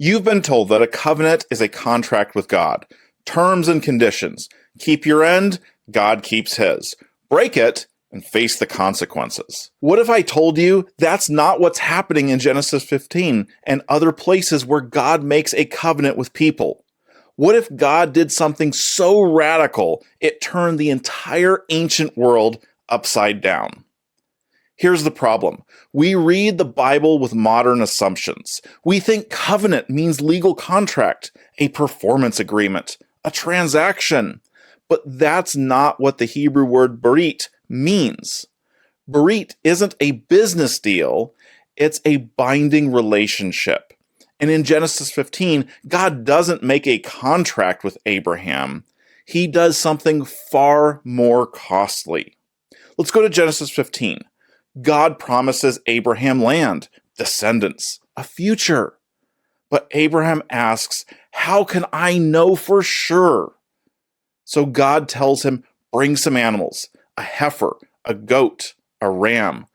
You've been told that a covenant is a contract with God. Terms and conditions. Keep your end, God keeps his. Break it, and face the consequences. What if I told you that's not what's happening in Genesis 15 and other places where God makes a covenant with people? What if God did something so radical it turned the entire ancient world upside down? Here's the problem. We read the Bible with modern assumptions. We think covenant means legal contract, a performance agreement, a transaction. But that's not what the Hebrew word berit means. Berit isn't a business deal, it's a binding relationship. And in Genesis 15, God doesn't make a contract with Abraham. He does something far more costly. Let's go to Genesis 15. God promises Abraham land, descendants, a future. But Abraham asks, how can I know for sure? So God tells him, bring some animals, a heifer, a goat, a ram,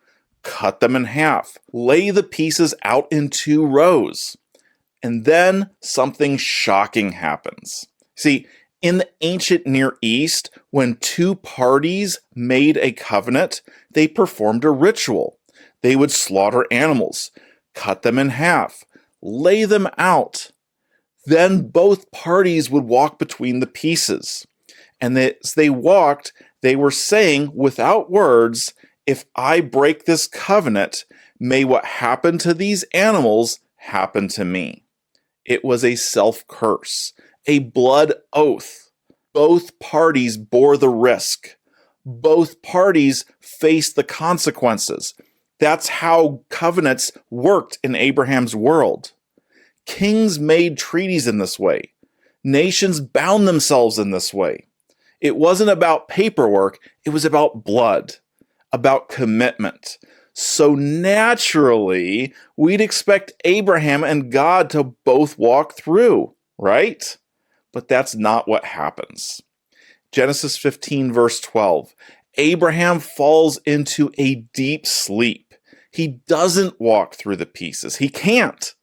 cut them in half, lay the pieces out in 2 rows. And then something shocking happens. See, in the ancient Near East, when 2 parties made a covenant, they performed a ritual. They would slaughter animals, cut them in half, lay them out. Then both parties would walk between the pieces. And as they walked, they were saying without words, if I break this covenant, may what happened to these animals happen to me. It was a self-curse, a blood oath. Both parties bore the risk. Both parties faced the consequences. That's how covenants worked in Abraham's world. Kings made treaties in this way. Nations bound themselves in this way. It wasn't about paperwork, it was about blood, about commitment. So naturally, we'd expect Abraham and God to both walk through, right? But that's not what happens. Genesis 15, verse 12. Abraham falls into a deep sleep. He doesn't walk through the pieces. He can't.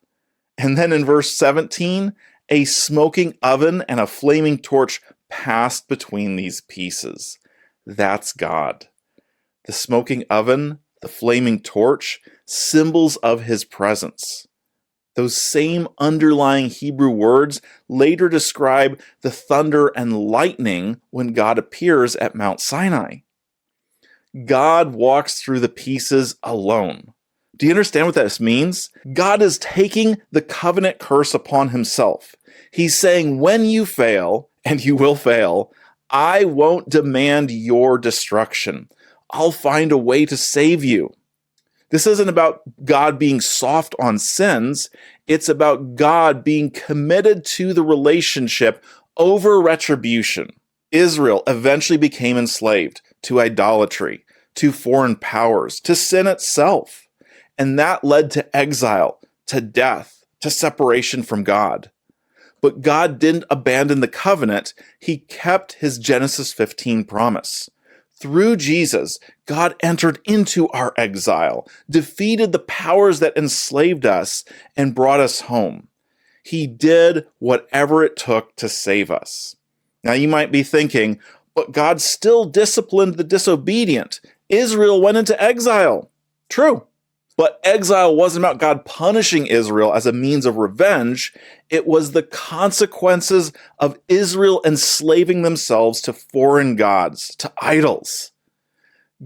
And then in verse 17, a smoking oven and a flaming torch passed between these pieces. That's God. The smoking oven, the flaming torch, symbols of his presence. Those same underlying Hebrew words later describe the thunder and lightning when God appears at Mount Sinai. God walks through the pieces alone. Do you understand what this means? God is taking the covenant curse upon himself. He's saying, when you fail, and you will fail, I won't demand your destruction. I'll find a way to save you. This isn't about God being soft on sins. It's about God being committed to the relationship over retribution. Israel eventually became enslaved to idolatry, to foreign powers, to sin itself. And that led to exile, to death, to separation from God. But God didn't abandon the covenant. He kept his Genesis 15 promise. Through Jesus, God entered into our exile, defeated the powers that enslaved us, and brought us home. He did whatever it took to save us. Now you might be thinking, but God still disciplined the disobedient. Israel went into exile. True. But exile wasn't about God punishing Israel as a means of revenge. It was the consequences of Israel enslaving themselves to foreign gods, to idols.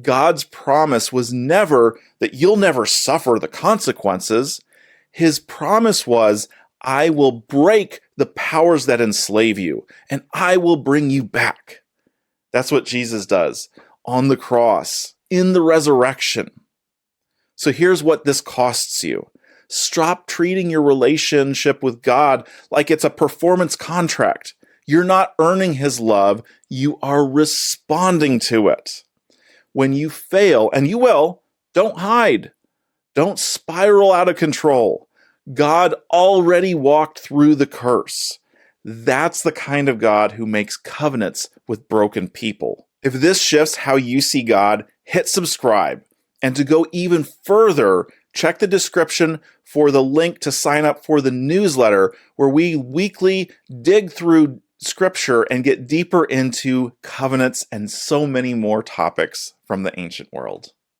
God's promise was never that you'll never suffer the consequences. His promise was, I will break the powers that enslave you, and I will bring you back. That's what Jesus does on the cross, in the resurrection. So here's what this costs you. Stop treating your relationship with God like it's a performance contract. You're not earning his love, you are responding to it. When you fail, and you will, don't hide. Don't spiral out of control. God already walked through the curse. That's the kind of God who makes covenants with broken people. If this shifts how you see God, hit subscribe. And to go even further, Check the description for the link to sign up for the newsletter where we weekly dig through Scripture and get deeper into covenants and so many more topics from the ancient world.